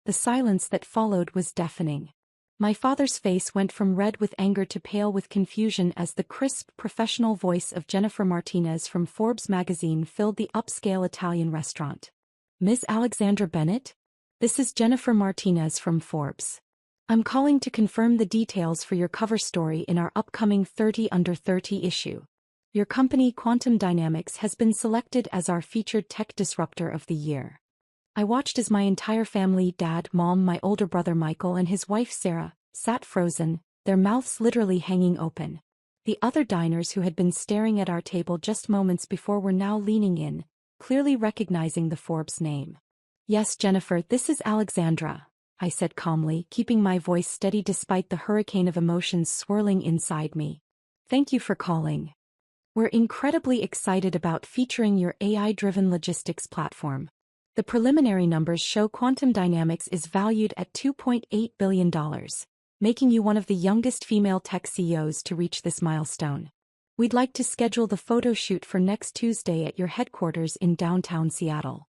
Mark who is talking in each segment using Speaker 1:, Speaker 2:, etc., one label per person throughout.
Speaker 1: The silence that followed was deafening. My father's face went from red with anger to pale with confusion as the crisp, professional voice of Jennifer Martinez from Forbes magazine filled the upscale Italian restaurant. "Ms. Alexandra Bennett? This is Jennifer Martinez from Forbes. I'm calling to confirm the details for your cover story in our upcoming 30 Under 30 issue. Your company Quantum Dynamics has been selected as our featured tech disruptor of the year." I watched as my entire family, Dad, Mom, my older brother Michael and his wife Sarah, sat frozen, their mouths literally hanging open. The other diners who had been staring at our table just moments before were now leaning in, clearly recognizing the Forbes name. "Yes, Jennifer, this is Alexandra," I said calmly, keeping my voice steady despite the hurricane of emotions swirling inside me. "Thank you for calling. We're incredibly excited about featuring your AI-driven logistics platform. The preliminary numbers show Quantum Dynamics is valued at $2.8 billion, making you one of the youngest female tech CEOs to reach this milestone. We'd like to schedule the photo shoot for next Tuesday at your headquarters in downtown Seattle."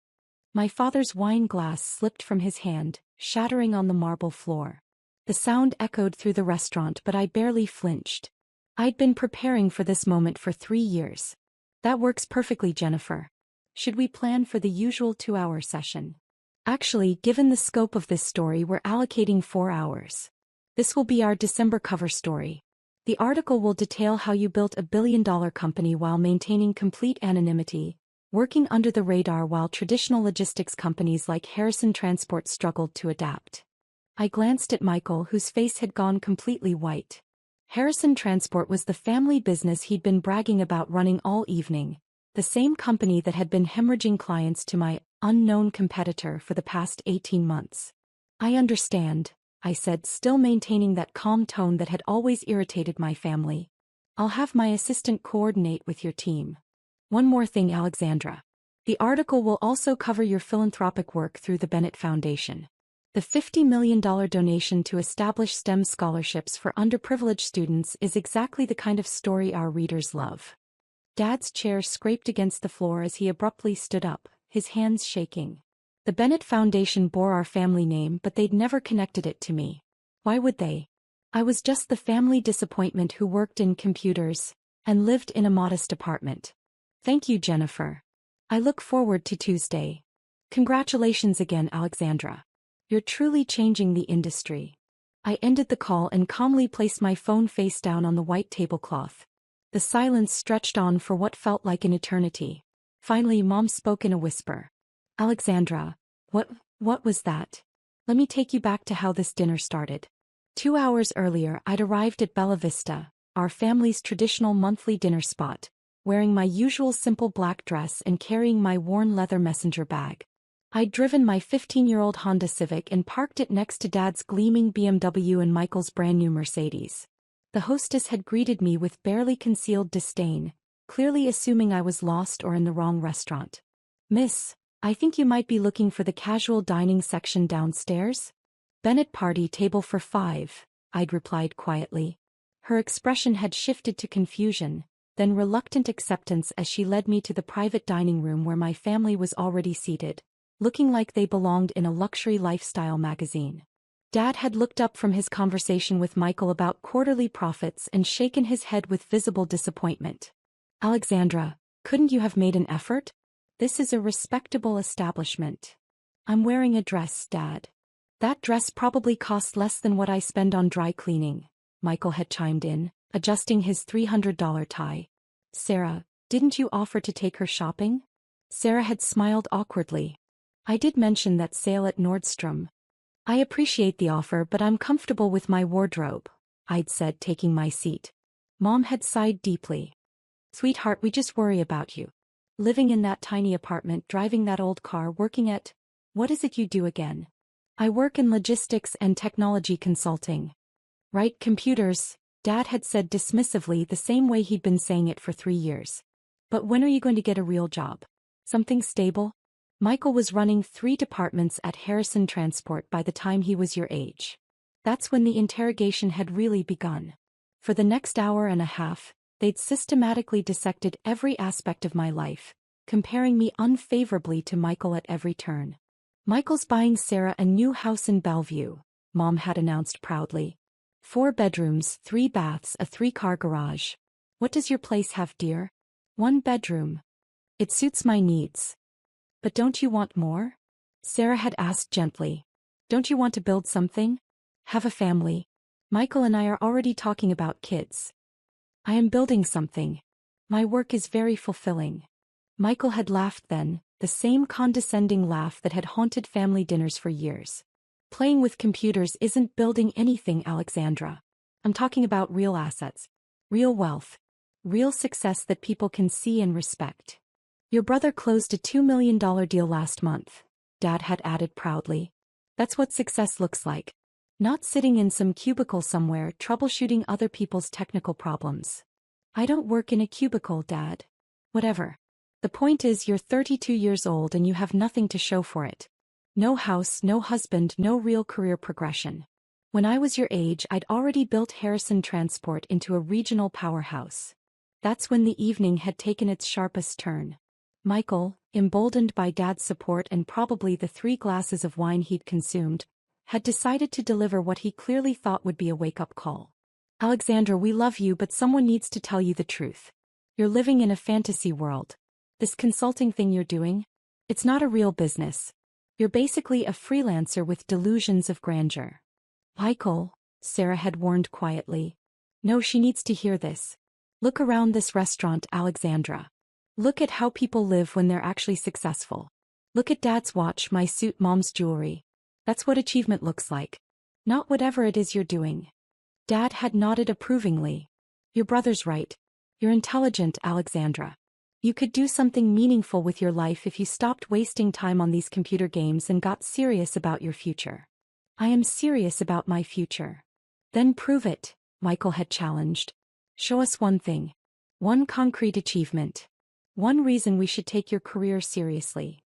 Speaker 1: My father's wine glass slipped from his hand, shattering on the marble floor. The sound echoed through the restaurant, but I barely flinched. I'd been preparing for this moment for 3 years. "That works perfectly, Jennifer. Should we plan for the usual 2-hour session?" "Actually, given the scope of this story, we're allocating 4 hours. This will be our December cover story. The article will detail how you built a billion-dollar company while maintaining complete anonymity, working under the radar while traditional logistics companies like Harrison Transport struggled to adapt." I glanced at Michael, whose face had gone completely white. Harrison Transport was the family business he'd been bragging about running all evening, the same company that had been hemorrhaging clients to my unknown competitor for the past 18 months. "I understand," I said, still maintaining that calm tone that had always irritated my family. "I'll have my assistant coordinate with your team. One more thing, Alexandra. The article will also cover your philanthropic work through the Bennett Foundation. The $50 million donation to establish STEM scholarships for underprivileged students is exactly the kind of story our readers love." Dad's chair scraped against the floor as he abruptly stood up, his hands shaking. The Bennett Foundation bore our family name, but they'd never connected it to me. Why would they? I was just the family disappointment who worked in computers and lived in a modest apartment. "Thank you, Jennifer. I look forward to Tuesday. Congratulations again, Alexandra. You're truly changing the industry." I ended the call and calmly placed my phone face down on the white tablecloth. The silence stretched on for what felt like an eternity. Finally, Mom spoke in a whisper. "Alexandra, what was that? Let me take you back to how this dinner started. 2 hours earlier, I'd arrived at Bella Vista, our family's traditional monthly dinner spot, wearing my usual simple black dress and carrying my worn leather messenger bag. I'd driven my 15-year-old Honda Civic and parked it next to Dad's gleaming BMW and Michael's brand-new Mercedes. The hostess had greeted me with barely concealed disdain, clearly assuming I was lost or in the wrong restaurant. "Miss, I think you might be looking for the casual dining section downstairs? Bennett party table for 5, I'd replied quietly. Her expression had shifted to confusion, then reluctant acceptance as she led me to the private dining room where my family was already seated, looking like they belonged in a luxury lifestyle magazine. Dad had looked up from his conversation with Michael about quarterly profits and shaken his head with visible disappointment. "Alexandra, couldn't you have made an effort? This is a respectable establishment." "I'm wearing a dress, Dad." "That dress probably cost less than what I spend on dry cleaning," Michael had chimed in, adjusting his $300 tie. "Sarah, didn't you offer to take her shopping?" Sarah had smiled awkwardly. "I did mention that sale at Nordstrom. I appreciate the offer, but I'm comfortable with my wardrobe," I'd said, taking my seat. Mom had sighed deeply. "Sweetheart, we just worry about you. Living in that tiny apartment, driving that old car, working at... What is it you do again?" "I work in logistics and technology consulting." "Right, computers," Dad had said dismissively, the same way he'd been saying it for 3 years. "But when are you going to get a real job? Something stable?" Michael was running 3 departments at Harrison Transport by the time he was your age. That's when the interrogation had really begun. For the next hour and a half, they'd systematically dissected every aspect of my life, comparing me unfavorably to Michael at every turn. Michael's buying Sarah a new house in Bellevue, Mom had announced proudly. 4 bedrooms, 3 baths, a 3-car garage. What does your place have, dear? 1 bedroom. It suits my needs. But don't you want more? Sarah had asked gently. Don't you want to build something? Have a family? Michael and I are already talking about kids. I am building something. My work is very fulfilling. Michael had laughed then, the same condescending laugh that had haunted family dinners for years. Playing with computers isn't building anything, Alexandra. I'm talking about real assets, real wealth, real success that people can see and respect. Your brother closed a $2 million deal last month, Dad had added proudly. That's what success looks like. Not sitting in some cubicle somewhere troubleshooting other people's technical problems. I don't work in a cubicle, Dad. Whatever. The point is you're 32 years old and you have nothing to show for it. No house, no husband, no real career progression. When I was your age, I'd already built Harrison Transport into a regional powerhouse. That's when the evening had taken its sharpest turn. Michael, emboldened by Dad's support and probably the 3 glasses of wine he'd consumed, had decided to deliver what he clearly thought would be a wake-up call. Alexandra, we love you, but someone needs to tell you the truth. You're living in a fantasy world. This consulting thing you're doing? It's not a real business. You're basically a freelancer with delusions of grandeur. Michael, Sarah had warned quietly. No, she needs to hear this. Look around this restaurant, Alexandra. Look at how people live when they're actually successful. Look at Dad's watch, my suit, Mom's jewelry. That's what achievement looks like. Not whatever it is you're doing. Dad had nodded approvingly. Your brother's right. You're intelligent, Alexandra. You could do something meaningful with your life if you stopped wasting time on these computer games and got serious about your future. I am serious about my future. Then prove it, Michael had challenged. Show us one thing. One concrete achievement. One reason we should take your career seriously.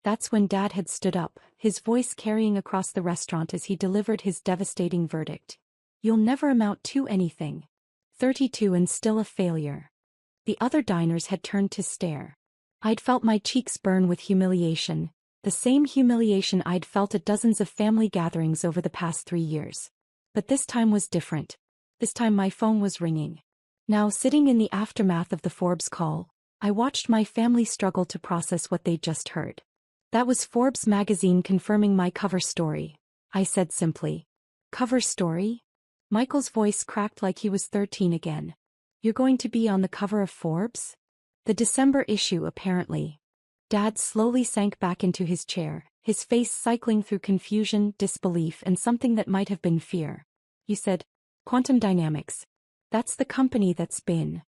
Speaker 1: That's when Dad had stood up, his voice carrying across the restaurant as he delivered his devastating verdict. You'll never amount to anything. 32 and still a failure. The other diners had turned to stare. I'd felt my cheeks burn with humiliation, the same humiliation I'd felt at dozens of family gatherings over the past 3 years. But this time was different. This time my phone was ringing. Now, sitting in the aftermath of the Forbes call, I watched my family struggle to process what they'd just heard. That was Forbes magazine confirming my cover story, I said simply. Cover story? Michael's voice cracked like he was 13 again. You're going to be on the cover of Forbes? The December issue, apparently. Dad slowly sank back into his chair, his face cycling through confusion, disbelief, and something that might have been fear. You said, Quantum Dynamics. That's the company that's been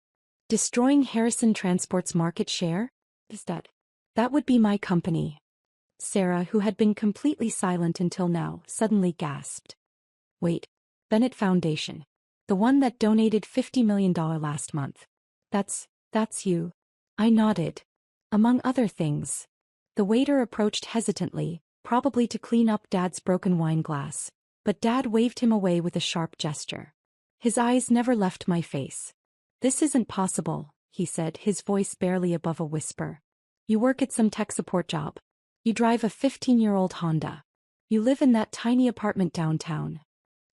Speaker 1: destroying Harrison Transport's market share? Is that? That would be my company. Sarah, who had been completely silent until now, suddenly gasped. Wait, Bennett Foundation. The one that donated $50 million last month. That's you. I nodded. Among other things. The waiter approached hesitantly, probably to clean up Dad's broken wine glass, but Dad waved him away with a sharp gesture. His eyes never left my face. This isn't possible, he said, his voice barely above a whisper. You work at some tech support job. You drive a 15-year-old Honda. You live in that tiny apartment downtown.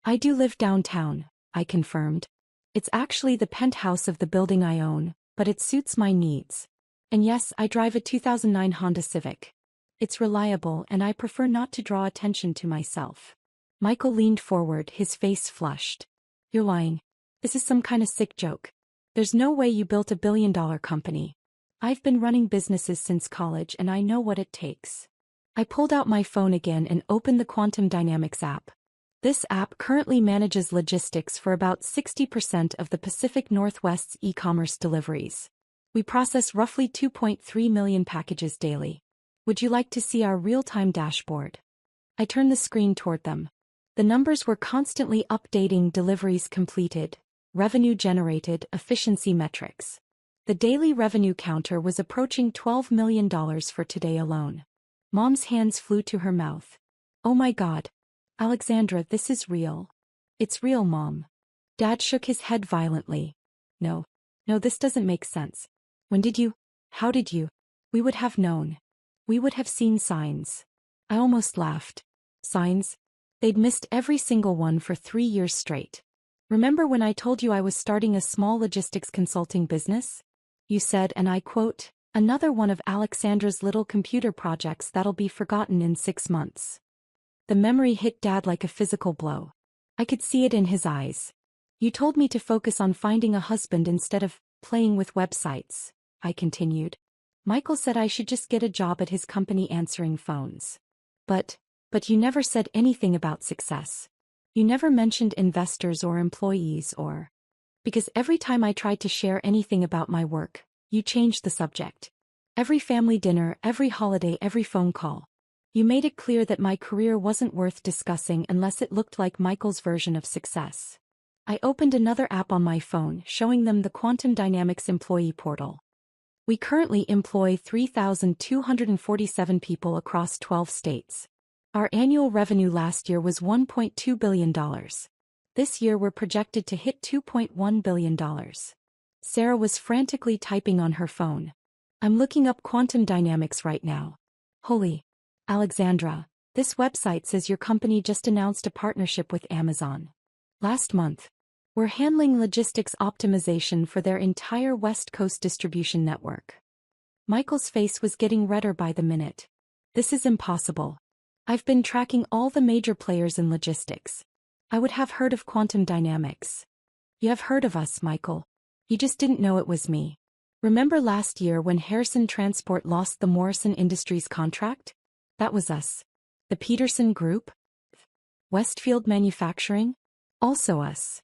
Speaker 1: I do live downtown, I confirmed. It's actually the penthouse of the building I own, but it suits my needs. And yes, I drive a 2009 Honda Civic. It's reliable and I prefer not to draw attention to myself. Michael leaned forward, his face flushed. You're lying. This is some kind of sick joke. There's no way you built $1 billion company. I've been running businesses since college and I know what it takes. I pulled out my phone again and opened the Quantum Dynamics app. This app currently manages logistics for about 60% of the Pacific Northwest's e-commerce deliveries. We process roughly 2.3 million packages daily. Would you like to see our real-time dashboard? I turned the screen toward them. The numbers were constantly updating: deliveries completed, revenue generated, efficiency metrics. The daily revenue counter was approaching $12 million for today alone. Mom's hands flew to her mouth. Oh my God. Alexandra, this is real. It's real, Mom. Dad shook his head violently. No, this doesn't make sense. When did you? How did you? We would have known. We would have seen signs. I almost laughed. Signs? They'd missed every single one for 3 years straight. Remember when I told you I was starting a small logistics consulting business? You said, and I quote, "Another one of Alexandra's little computer projects that'll be forgotten in 6 months." The memory hit Dad like a physical blow. I could see it in his eyes. You told me to focus on finding a husband instead of playing with websites, I continued. Michael said I should just get a job at his company answering phones. But you never said anything about success. You never mentioned investors or employees or... Because every time I tried to share anything about my work, you changed the subject. Every family dinner, every holiday, every phone call. You made it clear that my career wasn't worth discussing unless it looked like Michael's version of success. I opened another app on my phone, showing them the Quantum Dynamics employee portal. We currently employ 3,247 people across 12 states. Our annual revenue last year was $1.2 billion. This year we're projected to hit $2.1 billion. Sarah was frantically typing on her phone. I'm looking up Quantum Dynamics right now. Holy, Alexandra, this website says your company just announced a partnership with Amazon. Last month. We're handling logistics optimization for their entire West Coast distribution network. Michael's face was getting redder by the minute. This is impossible. I've been tracking all the major players in logistics. I would have heard of Quantum Dynamics. You have heard of us, Michael. You just didn't know it was me. Remember last year when Harrison Transport lost the Morrison Industries contract? That was us. The Peterson Group? Westfield Manufacturing? Also us.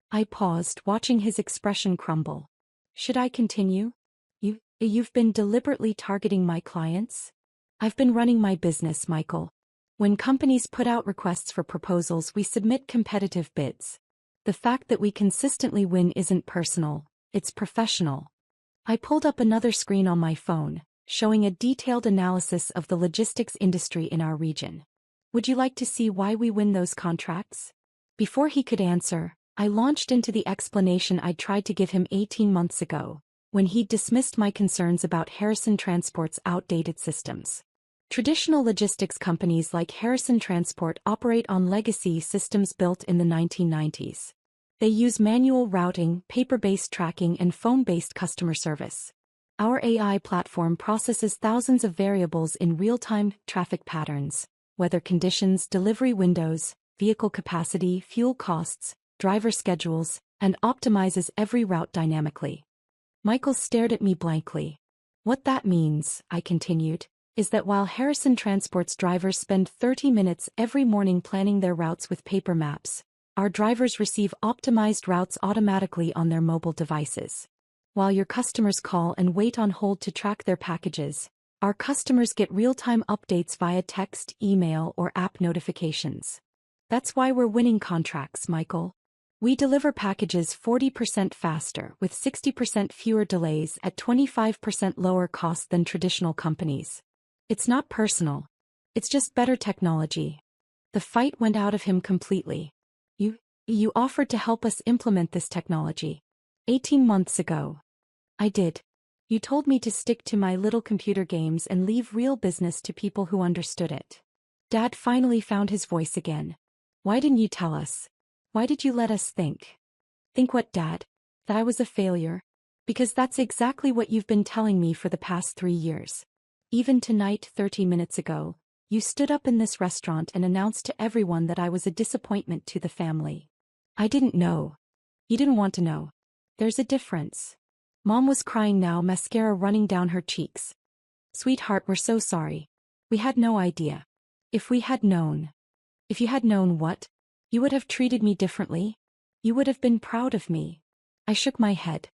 Speaker 1: I paused, watching his expression crumble. Should I continue? You've been deliberately targeting my clients? I've been running my business, Michael. When companies put out requests for proposals, we submit competitive bids. The fact that we consistently win isn't personal, it's professional. I pulled up another screen on my phone, showing a detailed analysis of the logistics industry in our region. Would you like to see why we win those contracts? Before he could answer, I launched into the explanation I'd tried to give him 18 months ago, when he'd dismissed my concerns about Harrison Transport's outdated systems. Traditional logistics companies like Harrison Transport operate on legacy systems built in the 1990s. They use manual routing, paper-based tracking, and phone-based customer service. Our AI platform processes thousands of variables in real-time: traffic patterns, weather conditions, delivery windows, vehicle capacity, fuel costs, driver schedules, and optimizes every route dynamically. Michael stared at me blankly. What that means, I continued, is that while Harrison Transport's drivers spend 30 minutes every morning planning their routes with paper maps, our drivers receive optimized routes automatically on their mobile devices. While your customers call and wait on hold to track their packages, our customers get real-time updates via text, email, or app notifications. That's why we're winning contracts, Michael. We deliver packages 40% faster with 60% fewer delays at 25% lower cost than traditional companies. It's not personal. It's just better technology. The fight went out of him completely. You offered to help us implement this technology. 18 months ago. I did. You told me to stick to my little computer games and leave real business to people who understood it. Dad finally found his voice again. Why didn't you tell us? Why did you let us think? Think what, Dad? That I was a failure? Because that's exactly what you've been telling me for the past 3 years. Even tonight, 30 minutes ago, you stood up in this restaurant and announced to everyone that I was a disappointment to the family. I didn't know. You didn't want to know. There's a difference. Mom was crying now, mascara running down her cheeks. Sweetheart, we're so sorry. We had no idea. If we had known. If you had known what? You would have treated me differently. You would have been proud of me. I shook my head.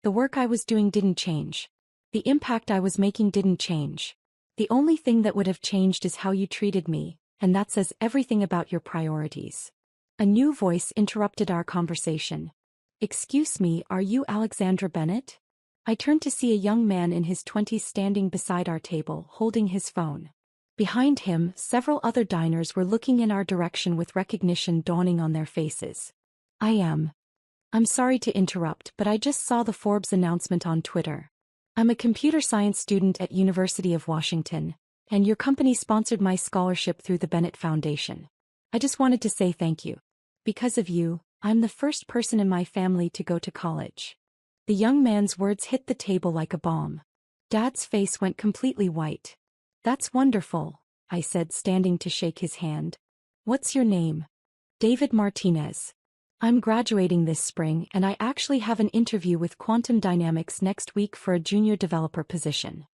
Speaker 1: The work I was doing didn't change. The impact I was making didn't change. The only thing that would have changed is how you treated me, and that says everything about your priorities. A new voice interrupted our conversation. Excuse me, are you Alexandra Bennett? I turned to see a young man in his 20s standing beside our table, holding his phone. Behind him, several other diners were looking in our direction with recognition dawning on their faces. I'm sorry to interrupt, but I just saw the Forbes announcement on Twitter. I'm a computer science student at University of Washington, And your company sponsored my scholarship through the Bennett Foundation. I just wanted to say thank you. Because of you, I'm the first person in my family to go to college." The young man's words hit the table like a bomb. Dad's face went completely white. "That's wonderful," I said, standing to shake his hand. "What's your name?" "David Martinez. I'm graduating this spring and I actually have an interview with Quantum Dynamics next week for a junior developer position."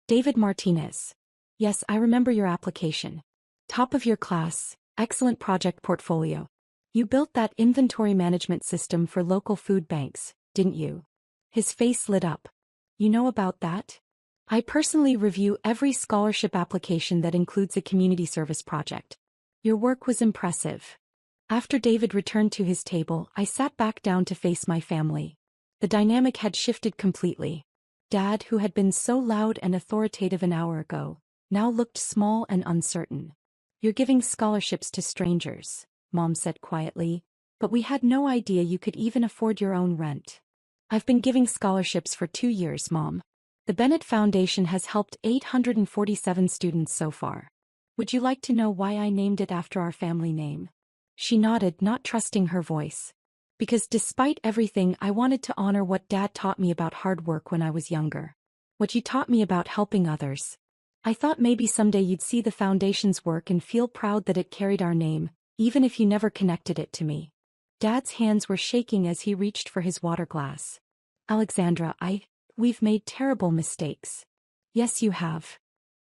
Speaker 1: "David Martinez. Yes, I remember your application. Top of your class, excellent project portfolio. You built that inventory management system for local food banks, didn't you?" His face lit up. "You know about that? I personally review every scholarship application that includes a community service project. Your work was impressive." After David returned to his table, I sat back down to face my family. The dynamic had shifted completely. Dad, who had been so loud and authoritative an hour ago, now looked small and uncertain. "You're giving scholarships to strangers," Mom said quietly, "but we had no idea you could even afford your own rent." "I've been giving scholarships for 2 years, Mom. The Bennett Foundation has helped 847 students so far. Would you like to know why I named it after our family name?" She nodded, not trusting her voice. "Because despite everything, I wanted to honor what Dad taught me about hard work when I was younger. What you taught me about helping others. I thought maybe someday you'd see the foundation's work and feel proud that it carried our name, even if you never connected it to me." Dad's hands were shaking as he reached for his water glass. "Alexandra, we've made terrible mistakes." "Yes, you have."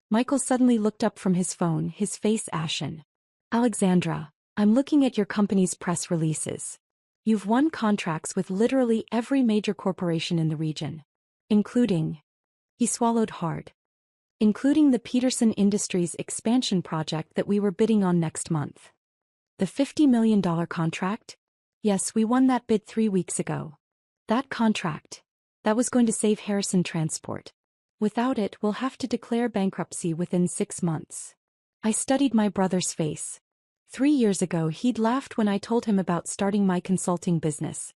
Speaker 1: Michael suddenly looked up from his phone, his face ashen. "Alexandra, I'm looking at your company's press releases. You've won contracts with literally every major corporation in the region. Including..." He swallowed hard. "Including the Peterson Industries expansion project that we were bidding on next month." "The $50 million contract?" "Yes, we won that bid 3 weeks ago. That contract. That was going to save Harrison Transport. Without it, we'll have to declare bankruptcy within 6 months." I studied my brother's face. 3 years ago he'd laughed when I told him about starting my consulting business.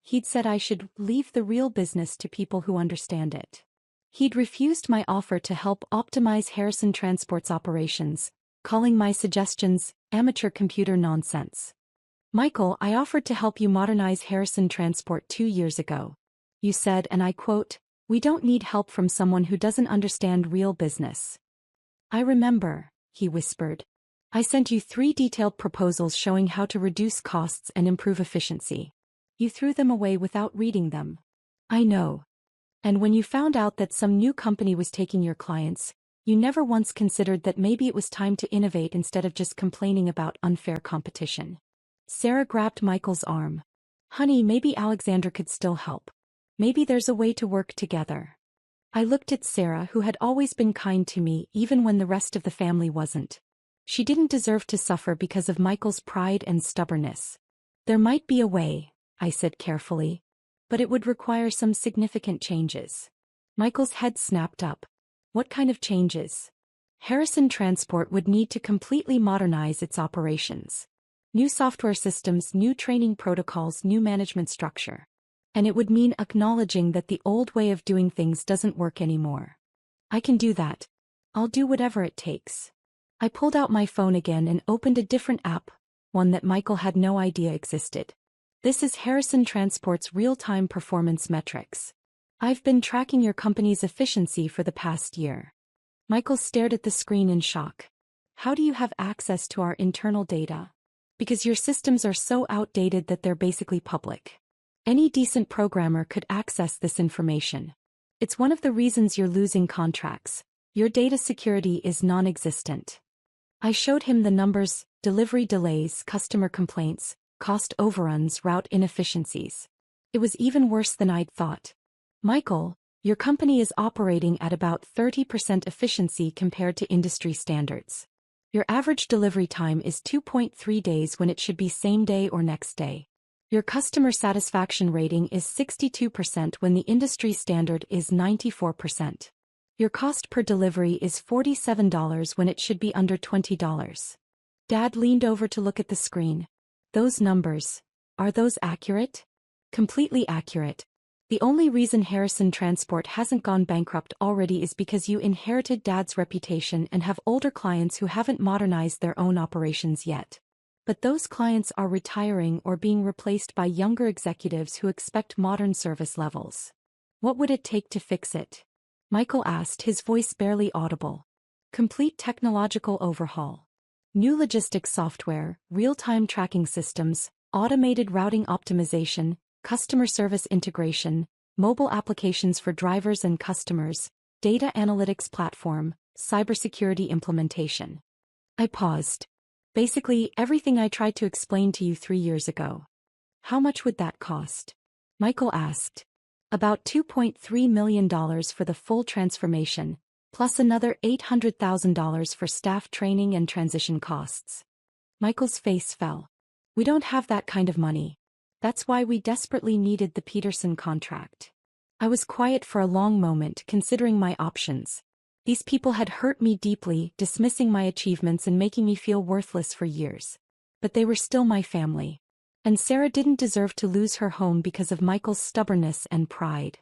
Speaker 1: He'd said I should leave the real business to people who understand it. He'd refused my offer to help optimize Harrison Transport's operations, calling my suggestions amateur computer nonsense. "Michael, I offered to help you modernize Harrison Transport 2 years ago. You said, and I quote, 'We don't need help from someone who doesn't understand real business.'" "I remember," he whispered. "I sent you 3 detailed proposals showing how to reduce costs and improve efficiency. You threw them away without reading them." "I know. And when you found out that some new company was taking your clients, you never once considered that maybe it was time to innovate instead of just complaining about unfair competition." Sarah grabbed Michael's arm. "Honey, maybe Alexandra could still help. Maybe there's a way to work together." I looked at Sarah, who had always been kind to me even when the rest of the family wasn't. She didn't deserve to suffer because of Michael's pride and stubbornness. "There might be a way," I said carefully. "But it would require some significant changes." Michael's head snapped up. "What kind of changes?" "Harrison Transport would need to completely modernize its operations. New software systems, new training protocols, new management structure. And it would mean acknowledging that the old way of doing things doesn't work anymore." "I can do that. I'll do whatever it takes." I pulled out my phone again and opened a different app, one that Michael had no idea existed. "This is Harrison Transport's real-time performance metrics. I've been tracking your company's efficiency for the past year." Michael stared at the screen in shock. "How do you have access to our internal data?" "Because your systems are so outdated that they're basically public. Any decent programmer could access this information. It's one of the reasons you're losing contracts. Your data security is non-existent." I showed him the numbers: delivery delays, customer complaints, cost overruns, route inefficiencies. It was even worse than I'd thought. "Michael, your company is operating at about 30% efficiency compared to industry standards. Your average delivery time is 2.3 days when it should be same day or next day. Your customer satisfaction rating is 62% when the industry standard is 94%. Your cost per delivery is $47 when it should be under $20. Dad leaned over to look at the screen. "Those numbers, are those accurate?" "Completely accurate. The only reason Harrison Transport hasn't gone bankrupt already is because you inherited Dad's reputation and have older clients who haven't modernized their own operations yet. But those clients are retiring or being replaced by younger executives who expect modern service levels. What would it take to fix it? Michael asked, his voice barely audible. Complete technological overhaul. New logistics software, real-time tracking systems, automated routing optimization, customer service integration, mobile applications for drivers and customers, data analytics platform, cybersecurity implementation. I paused. Basically, everything I tried to explain to you 3 years ago. How much would that cost? Michael asked. About $2.3 million for the full transformation, plus another $800,000 for staff training and transition costs. Michael's face fell. We don't have that kind of money. That's why we desperately needed the Peterson contract. I was quiet for a long moment, considering my options. These people had hurt me deeply, dismissing my achievements and making me feel worthless for years. But they were still my family. And Sarah didn't deserve to lose her home because of Michael's stubbornness and pride.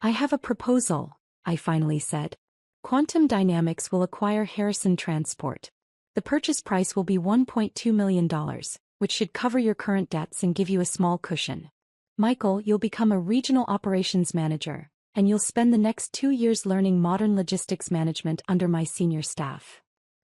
Speaker 1: I have a proposal, I finally said. Quantum Dynamics will acquire Harrison Transport. The purchase price will be $1.2 million, which should cover your current debts and give you a small cushion. Michael, you'll become a regional operations manager, and you'll spend the next 2 years learning modern logistics management under my senior staff.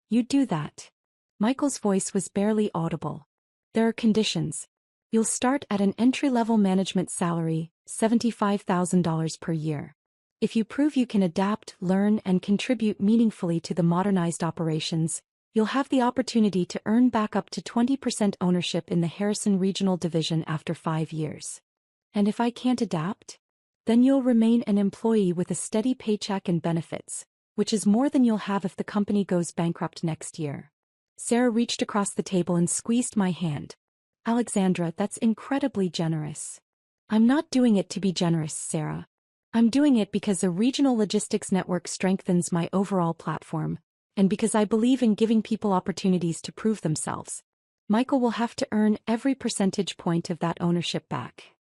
Speaker 1: You'd do that. Michael's voice was barely audible. There are conditions. You'll start at an entry-level management salary, $75,000 per year. If you prove you can adapt, learn, and contribute meaningfully to the modernized operations, you'll have the opportunity to earn back up to 20% ownership in the Harrison Regional Division after 5 years. And if I can't adapt? Then you'll remain an employee with a steady paycheck and benefits, which is more than you'll have if the company goes bankrupt next year. Sarah reached across the table and squeezed my hand. Alexandra, that's incredibly generous. I'm not doing it to be generous, Sarah. I'm doing it because a regional logistics network strengthens my overall platform, and because I believe in giving people opportunities to prove themselves. Michael will have to earn every percentage point of that ownership back.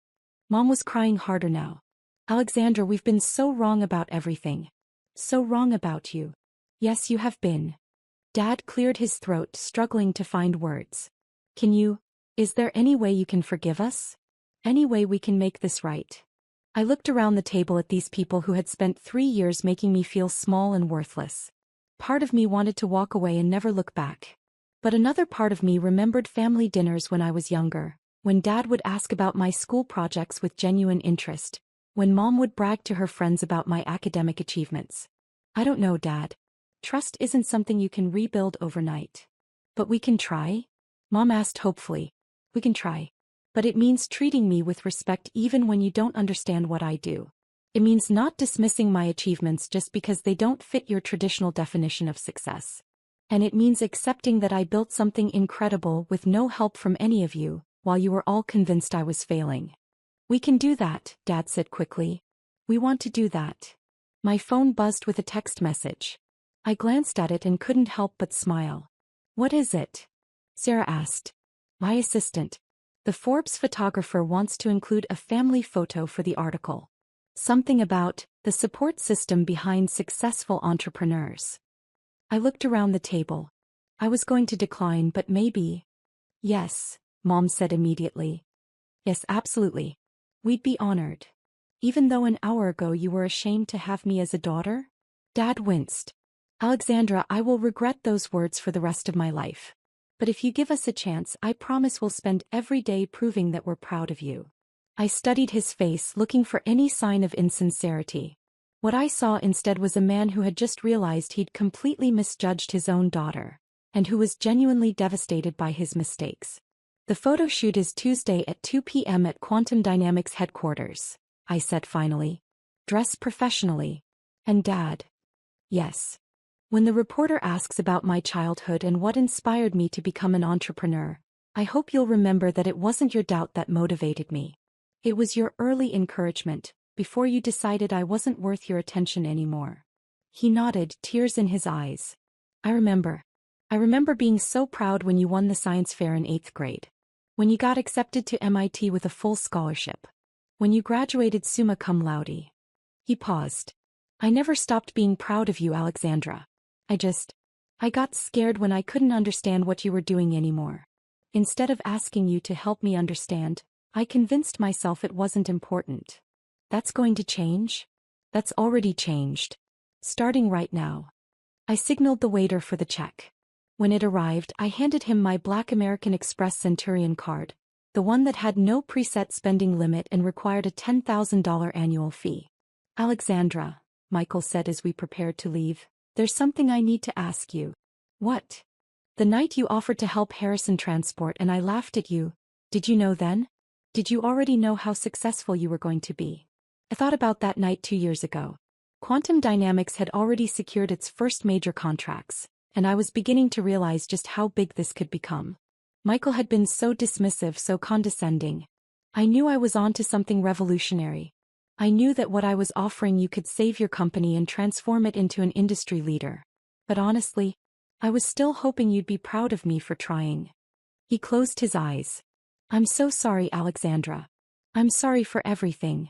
Speaker 1: Mom was crying harder now. Alexandra, we've been so wrong about everything. So wrong about you. Yes, you have been. Dad cleared his throat, struggling to find words. Is there any way you can forgive us? Any way we can make this right? I looked around the table at these people who had spent 3 years making me feel small and worthless. Part of me wanted to walk away and never look back. But another part of me remembered family dinners when I was younger, when Dad would ask about my school projects with genuine interest, when Mom would brag to her friends about my academic achievements. I don't know, Dad. Trust isn't something you can rebuild overnight. But we can try? Mom asked hopefully. We can try. But it means treating me with respect even when you don't understand what I do. It means not dismissing my achievements just because they don't fit your traditional definition of success. And it means accepting that I built something incredible with no help from any of you, while you were all convinced I was failing. We can do that, Dad said quickly. We want to do that. My phone buzzed with a text message. I glanced at it and couldn't help but smile. What is it? Sarah asked. My assistant. The Forbes photographer wants to include a family photo for the article. Something about the support system behind successful entrepreneurs. I looked around the table. I was going to decline, but maybe. Yes, Mom said immediately. Yes, absolutely. We'd be honored. Even though an hour ago you were ashamed to have me as a daughter? Dad winced. Alexandra, I will regret those words for the rest of my life. But if you give us a chance, I promise we'll spend every day proving that we're proud of you. I studied his face, looking for any sign of insincerity. What I saw instead was a man who had just realized he'd completely misjudged his own daughter, and who was genuinely devastated by his mistakes. The photo shoot is Tuesday at 2 p.m. at Quantum Dynamics headquarters, I said finally. Dress professionally. And Dad. Yes. When the reporter asks about my childhood and what inspired me to become an entrepreneur, I hope you'll remember that it wasn't your doubt that motivated me. It was your early encouragement, before you decided I wasn't worth your attention anymore. He nodded, tears in his eyes. I remember being so proud when you won the science fair in 8th grade. When you got accepted to MIT with a full scholarship. When you graduated summa cum laude. He paused. I never stopped being proud of you, Alexandra. I got scared when I couldn't understand what you were doing anymore. Instead of asking you to help me understand, I convinced myself it wasn't important. That's going to change? That's already changed. Starting right now. I signaled the waiter for the check. When it arrived, I handed him my black American Express Centurion card, the one that had no preset spending limit and required a $10,000 annual fee. Alexandra, Michael said as we prepared to leave, there's something I need to ask you. What? The night you offered to help Harrison transport and I laughed at you, did you know then? Did you already know how successful you were going to be? I thought about that night 2 years ago. Quantum Dynamics had already secured its first major contracts, and I was beginning to realize just how big this could become. Michael had been so dismissive, so condescending. I knew I was onto something revolutionary. I knew that what I was offering you could save your company and transform it into an industry leader. But honestly, I was still hoping you'd be proud of me for trying. He closed his eyes. I'm so sorry, Alexandra. I'm sorry for everything.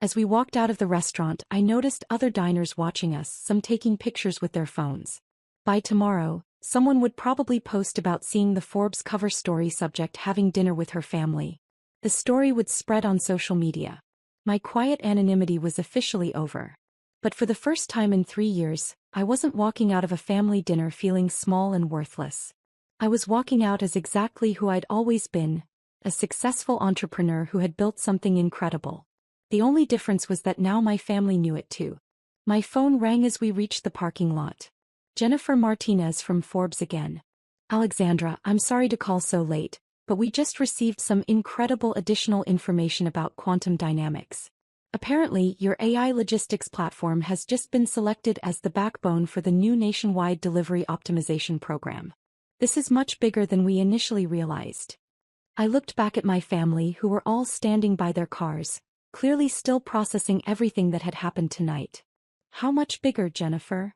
Speaker 1: As we walked out of the restaurant, I noticed other diners watching us, some taking pictures with their phones. By tomorrow, someone would probably post about seeing the Forbes cover story subject having dinner with her family. The story would spread on social media. My quiet anonymity was officially over. But for the first time in 3 years, I wasn't walking out of a family dinner feeling small and worthless. I was walking out as exactly who I'd always been, a successful entrepreneur who had built something incredible. The only difference was that now my family knew it too. My phone rang as we reached the parking lot. Jennifer Martinez from Forbes again. Alexandra, I'm sorry to call so late, but we just received some incredible additional information about quantum dynamics. Apparently, your AI logistics platform has just been selected as the backbone for the new nationwide delivery optimization program. This is much bigger than we initially realized. I looked back at my family, who were all standing by their cars, clearly still processing everything that had happened tonight. How much bigger, Jennifer?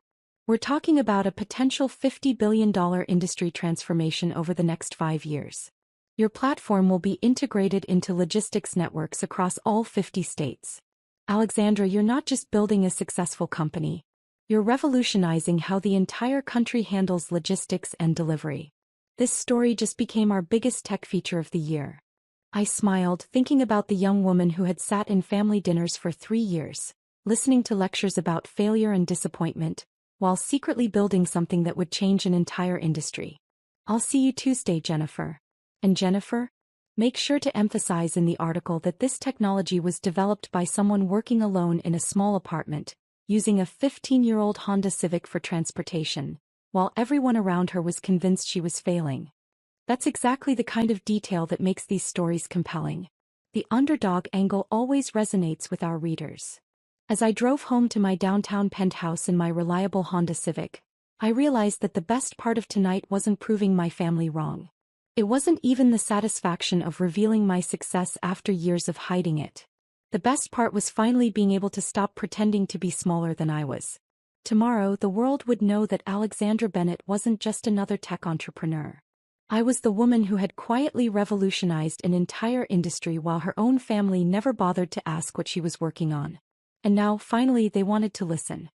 Speaker 1: We're talking about a potential $50 billion industry transformation over the next 5 years. Your platform will be integrated into logistics networks across all 50 states. Alexandra, you're not just building a successful company. You're revolutionizing how the entire country handles logistics and delivery. This story just became our biggest tech feature of the year. I smiled, thinking about the young woman who had sat in family dinners for 3 years, listening to lectures about failure and disappointment, while secretly building something that would change an entire industry. I'll see you Tuesday, Jennifer. And Jennifer, make sure to emphasize in the article that this technology was developed by someone working alone in a small apartment, using a 15-year-old Honda Civic for transportation, while everyone around her was convinced she was failing. That's exactly the kind of detail that makes these stories compelling. The underdog angle always resonates with our readers. As I drove home to my downtown penthouse in my reliable Honda Civic, I realized that the best part of tonight wasn't proving my family wrong. It wasn't even the satisfaction of revealing my success after years of hiding it. The best part was finally being able to stop pretending to be smaller than I was. Tomorrow, the world would know that Alexandra Bennett wasn't just another tech entrepreneur. I was the woman who had quietly revolutionized an entire industry while her own family never bothered to ask what she was working on. And now, finally, they wanted to listen.